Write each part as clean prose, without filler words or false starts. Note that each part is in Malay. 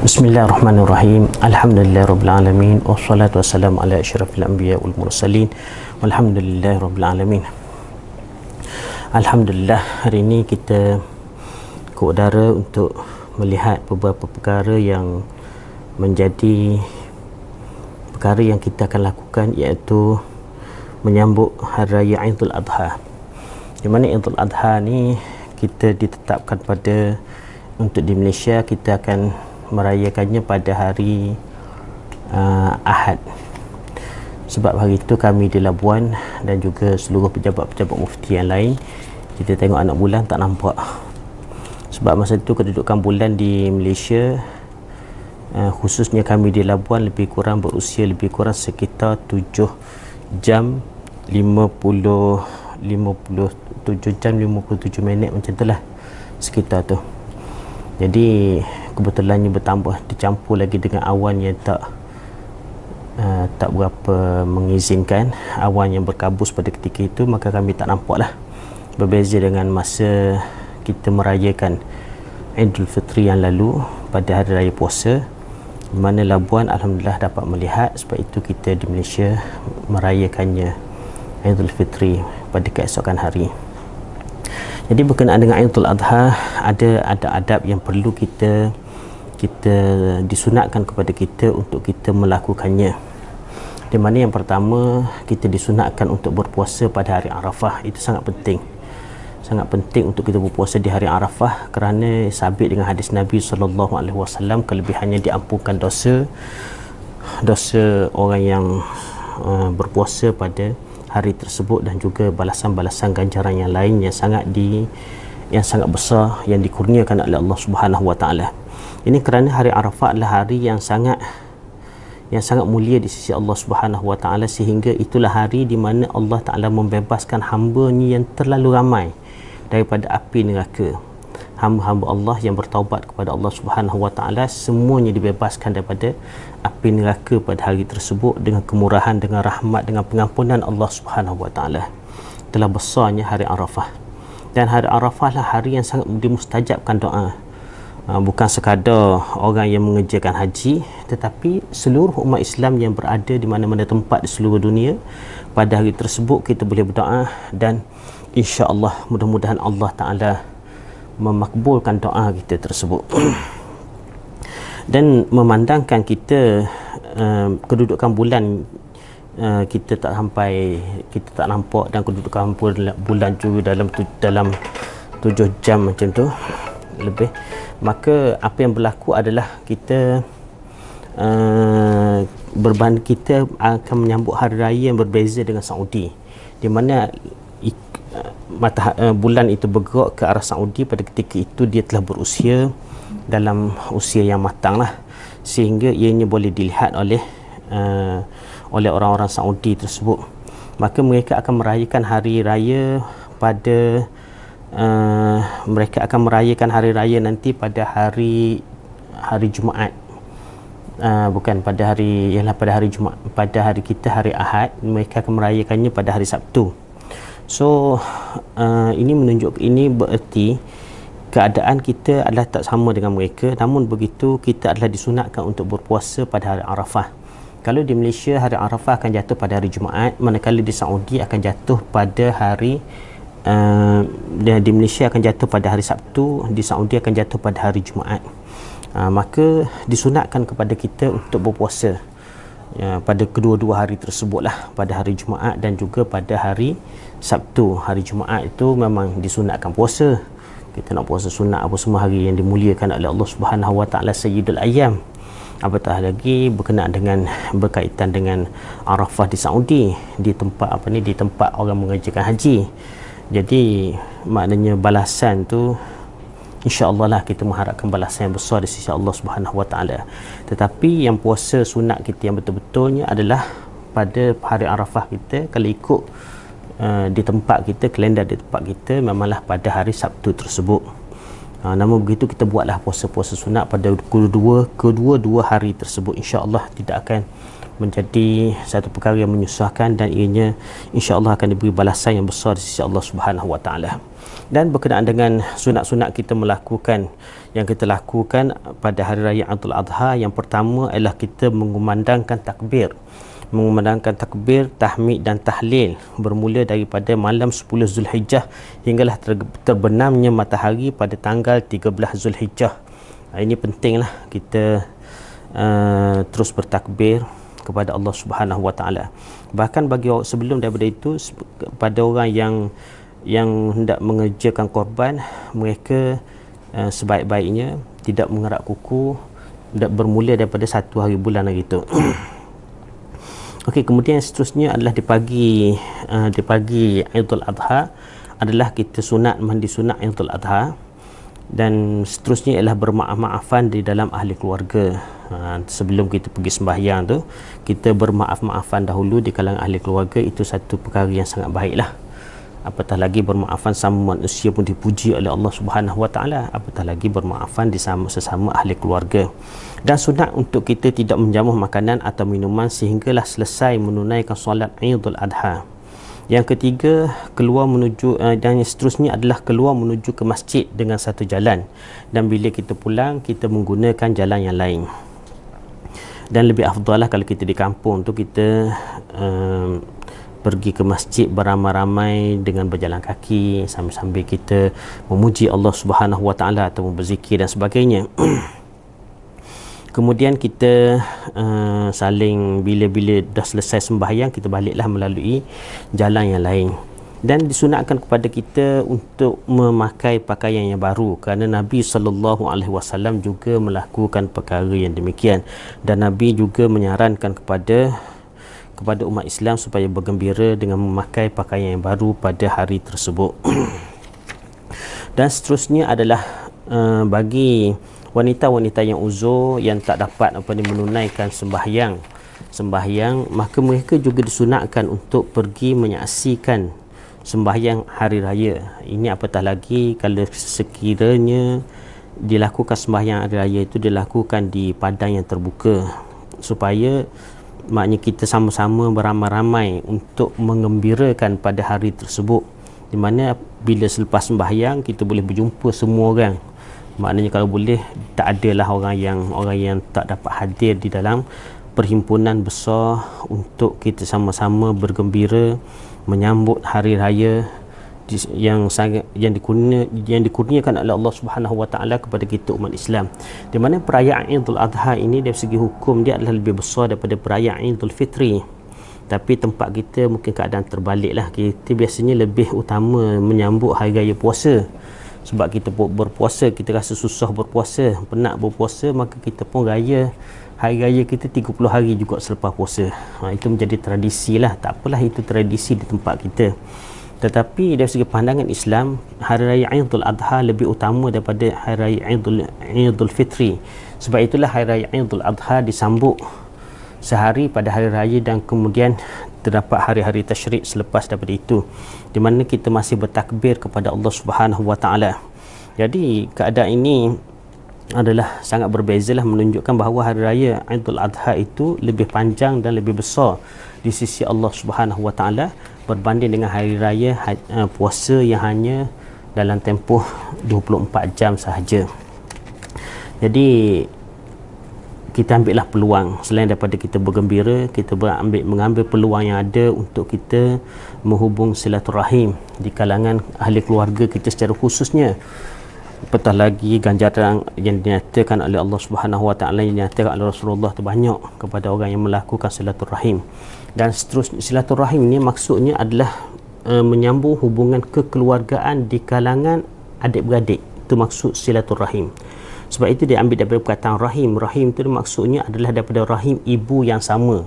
Bismillahirrahmanirrahim. Alhamdulillahirabbil alamin wassalatu wassalamu ala asyrafil anbiya wal mursalin walhamdulillahirabbil alamin. Alhamdulillah, hari ini kita ke udara untuk melihat beberapa perkara yang menjadi perkara yang kita akan lakukan, iaitu menyambut hari raya Idul Adha. Di mana Idul Adha ni kita ditetapkan pada, untuk di Malaysia kita akan merayakannya pada hari Ahad. Sebab hari itu kami di Labuan dan juga seluruh pejabat-pejabat mufti yang lain, kita tengok anak bulan tak nampak. Sebab masa itu kedudukan bulan di Malaysia, khususnya kami di Labuan, lebih kurang berusia lebih kurang sekitar 7 jam 57 jam 57 minit, macam itulah, sekitar tu. Jadi kebetulannya bertambah, dicampur lagi dengan awan yang tak berapa mengizinkan, awan yang berkabus pada ketika itu, maka kami tak nampak lah. Berbeza dengan masa kita merayakan Idul Fitri yang lalu pada hari raya puasa, di mana Labuan alhamdulillah dapat melihat. Sebab itu kita di Malaysia merayakannya Idul Fitri pada keesokan hari. Jadi berkenaan dengan Idul Adha, ada adab yang perlu kita disunatkan kepada kita untuk kita melakukannya. Di mana yang pertama, kita disunatkan untuk berpuasa pada hari Arafah. Itu sangat penting. Sangat penting untuk kita berpuasa di hari Arafah, kerana sabit dengan hadis Nabi SAW, kelebihannya diampunkan dosa orang yang berpuasa pada hari tersebut, dan juga balasan-balasan ganjaran yang lain yang sangat besar yang dikurniakan oleh Allah Subhanahu wa taala. Ini kerana hari Arafah adalah hari yang sangat mulia di sisi Allah Subhanahu wa taala, sehingga itulah hari di mana Allah Taala membebaskan hamba-Nya yang terlalu ramai daripada api neraka. Hamba-hamba Allah yang bertaubat kepada Allah Subhanahu wa taala, semuanya dibebaskan daripada api neraka pada hari tersebut dengan kemurahan, dengan rahmat, dengan pengampunan Allah Subhanahu wa taala. Telah besarnya hari Arafah. Dan hari Arafah lah hari yang sangat dimustajabkan doa. Bukan sekadar orang yang mengerjakan haji, tetapi seluruh umat Islam yang berada di mana-mana tempat di seluruh dunia, pada hari tersebut kita boleh berdoa, dan insya-Allah mudah-mudahan Allah Taala memakbulkan doa kita tersebut. Dan memandangkan kita kedudukan bulan, kita tak nampak, dan kedudukan bulan juga dalam 7 jam macam tu lebih, maka apa yang berlaku adalah kita kita akan menyambut hari raya yang berbeza dengan Saudi, di mana bulan itu bergerak ke arah Saudi. Pada ketika itu dia telah berusia dalam usia yang matang lah, sehingga ianya boleh dilihat oleh orang-orang Saudi tersebut. Maka mereka akan merayakan hari raya pada mereka akan merayakan hari raya nanti pada hari Jumaat. Bukan pada hari, ialah pada hari Jumaat, pada hari kita hari Ahad. Mereka akan merayakannya pada hari Sabtu. So ini bererti keadaan kita adalah tak sama dengan mereka. Namun begitu, kita adalah disunatkan untuk berpuasa pada hari Arafah. Kalau di Malaysia hari Arafah akan jatuh pada hari Jumaat, manakala di Saudi akan jatuh pada hari di Malaysia akan jatuh pada hari Sabtu, di Saudi akan jatuh pada hari Jumaat. Maka disunatkan kepada kita untuk berpuasa pada kedua-dua hari tersebutlah, pada hari Jumaat dan juga pada hari Sabtu. Hari Jumaat itu memang disunatkan puasa. Kita nak puasa sunat apa semua, hari yang dimuliakan oleh Allah Subhanahu wa taala, Sayyidul Ayyam. Apatah lagi berkaitan dengan Arafah di Saudi, di tempat orang mengerjakan haji. Jadi maknanya balasan tu, insya-Allah lah, kita mengharapkan balasan yang besar di sisi Allah Subhanahu wa taala. Tetapi yang puasa sunat kita yang betul-betulnya adalah pada hari Arafah kita. Kalau ikut di tempat kita, kalender di tempat kita, memanglah pada hari Sabtu tersebut. Namun begitu, kita buatlah puasa-puasa sunat pada kedua-dua hari tersebut. Insya-Allah tidak akan menjadi satu perkara yang menyusahkan, dan ianya insya-Allah akan diberi balasan yang besar di sisi Allah Subhanahu Wa Taala. Dan berkenaan dengan sunat-sunat kita melakukan, yang kita lakukan pada hari raya Idul Adha, yang pertama ialah kita mengumandangkan takbir, tahmid dan tahlil bermula daripada malam 10 Zulhijjah hinggalah terbenamnya matahari pada tanggal 13 Zulhijjah. Ini pentinglah kita terus bertakbir kepada Allah Subhanahu Wa Taala. Bahkan bagi sebelum daripada itu, pada orang yang hendak mengerjakan korban, mereka sebaik-baiknya tidak mengerak kuku, bermula daripada 1 hari bulan hari itu. Okey, kemudian seterusnya adalah di pagi Idul Adha adalah kita sunat mandi sunat Idul Adha, dan seterusnya ialah bermaaf-maafan di dalam ahli keluarga. Sebelum kita pergi sembahyang tu, kita bermaaf-maafan dahulu di kalangan ahli keluarga. Itu satu perkara yang sangat baiklah. Apatah lagi bermaafan sama manusia pun dipuji oleh Allah Subhanahu Wa Taala, apatah lagi bermaafan di sesama ahli keluarga. Dan sunat untuk kita tidak menjamuh makanan atau minuman sehinggalah selesai menunaikan solat Idul Adha. Yang ketiga, keluar menuju dan yang seterusnya adalah keluar menuju ke masjid dengan satu jalan, dan bila kita pulang kita menggunakan jalan yang lain. Dan lebih afdal lah kalau kita di kampung tu kita pergi ke masjid beramai-ramai dengan berjalan kaki sambil-sambil kita memuji Allah Subhanahu Wa Taala atau berzikir dan sebagainya. Kemudian kita saling, bila dah selesai sembahyang, kita baliklah melalui jalan yang lain. Dan disunatkan kepada kita untuk memakai pakaian yang baru, kerana Nabi SAW juga melakukan perkara yang demikian, dan Nabi juga menyarankan kepada umat Islam supaya bergembira dengan memakai pakaian yang baru pada hari tersebut. Dan seterusnya adalah bagi wanita-wanita yang uzur, yang tak dapat menunaikan sembahyang, maka mereka juga disunatkan untuk pergi menyaksikan sembahyang hari raya. Ini apatah lagi kalau sekiranya dilakukan sembahyang hari raya itu dilakukan di padang yang terbuka, supaya maknanya kita sama-sama beramai-ramai untuk mengembirakan pada hari tersebut, di mana bila selepas sembahyang kita boleh berjumpa semua orang. Maknanya kalau boleh tak adalah orang yang tak dapat hadir di dalam perhimpunan besar untuk kita sama-sama bergembira menyambut hari raya yang dikurniakan oleh Allah Subhanahu Wa Taala kepada kita umat Islam. Di mana perayaan Idul Adha ini dari segi hukum dia adalah lebih besar daripada perayaan Idul Fitri. Tapi tempat kita mungkin keadaan terbaliklah. Kita biasanya lebih utama menyambut hari raya puasa. Sebab kita berpuasa, kita rasa susah berpuasa, penat berpuasa, maka kita pun raya hari raya kita 30 hari juga selepas puasa. Itu menjadi tradisi lah. Tak apalah, itu tradisi di tempat kita. Tetapi dari segi pandangan Islam, hari raya Idul Adha lebih utama daripada hari raya Idul Fitri. Sebab itulah hari raya Idul Adha disambut sehari pada hari raya, dan kemudian terdapat hari-hari tasyrik selepas daripada itu, di mana kita masih bertakbir kepada Allah Subhanahu Wa Taala. Jadi keadaan ini adalah sangat berbezalah, menunjukkan bahawa hari raya Idul Adha itu lebih panjang dan lebih besar di sisi Allah Subhanahu Wa Taala berbanding dengan hari raya puasa yang hanya dalam tempoh 24 jam sahaja. Jadi kita ambillah peluang, selain daripada kita bergembira, kita mengambil peluang yang ada untuk kita menghubung silaturahim di kalangan ahli keluarga kita secara khususnya. Apatah lagi ganjaran yang dinyatakan oleh Allah Subhanahu Wa Taala, yang dinyatakan oleh Rasulullah terbanyak kepada orang yang melakukan silaturahim. Dan seterusnya, silaturahim ni maksudnya adalah menyambung hubungan kekeluargaan di kalangan adik-beradik. Itu maksud silaturahim. Sebab itu dia ambil daripada perkataan rahim. Rahim itu maksudnya adalah daripada rahim ibu yang sama.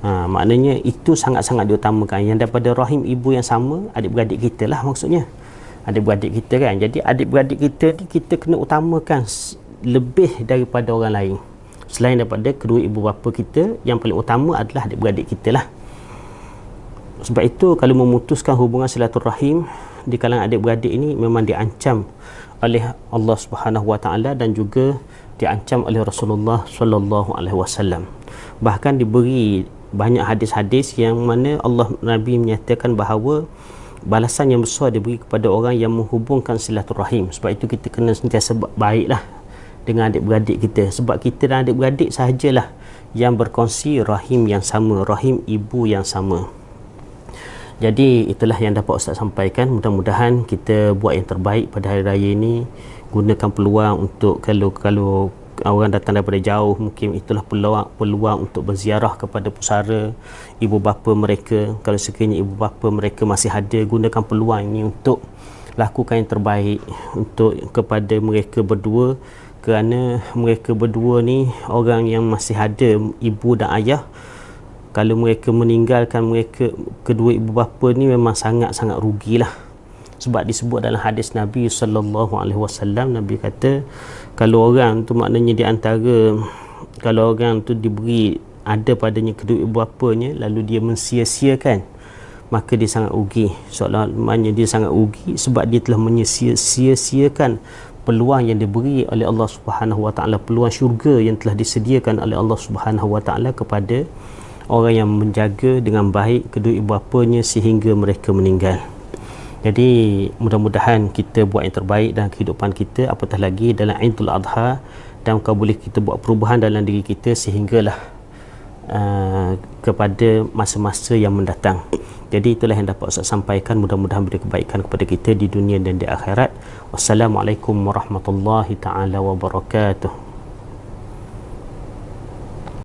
Maknanya itu sangat-sangat diutamakan. Yang daripada rahim ibu yang sama, adik-beradik kita lah maksudnya. Adik-beradik kita kan. Jadi adik-beradik kita ni kita kena utamakan lebih daripada orang lain. Selain daripada kedua ibu bapa kita, yang paling utama adalah adik-beradik kita lah. Sebab itu kalau memutuskan hubungan silaturahim di kalangan adik-beradik ini memang diancam oleh Allah Subhanahu Wa Taala dan juga diancam oleh Rasulullah sallallahu alaihi wasallam. Bahkan diberi banyak hadis-hadis yang mana Allah Nabi menyatakan bahawa balasan yang besar diberi kepada orang yang menghubungkan silaturahim. Sebab itu kita kena sentiasa baiklah dengan adik-beradik kita, sebab kita dan adik-beradik sahajalah yang berkongsi rahim yang sama, rahim ibu yang sama. Jadi itulah yang dapat Ustaz sampaikan. Mudah-mudahan kita buat yang terbaik pada hari raya ini. Gunakan peluang untuk kalau orang datang daripada jauh, mungkin itulah peluang untuk berziarah kepada pusara ibu bapa mereka. Kalau sekiranya ibu bapa mereka masih ada, gunakan peluang ini untuk lakukan yang terbaik untuk kepada mereka berdua, kerana mereka berdua ni orang yang masih ada, ibu dan ayah. Kalau mereka meninggalkan mereka, kedua ibu bapa ni memang sangat-sangat rugilah. Sebab disebut dalam hadis Nabi sallallahu alaihi wasallam, Nabi kata kalau orang tu, maknanya di antara, kalau orang tu diberi ada padanya kedua ibu bapanya lalu dia mensia-siakan, maka dia sangat rugi. Maknanya dia sangat rugi sebab dia telah menyia-siakan peluang yang diberi oleh Allah Subhanahu wa taala, peluang syurga yang telah disediakan oleh Allah Subhanahu wa taala kepada orang yang menjaga dengan baik kedua ibu bapanya sehingga mereka meninggal. Jadi mudah-mudahan kita buat yang terbaik dalam kehidupan kita, apatah lagi dalam Idul Adha, dan kau boleh kita buat perubahan dalam diri kita sehinggalah kepada masa-masa yang mendatang. Jadi itulah yang dapat saya sampaikan. Mudah-mudahan beri kebaikan kepada kita di dunia dan di akhirat. Wassalamualaikum warahmatullahi taala wabarakatuh.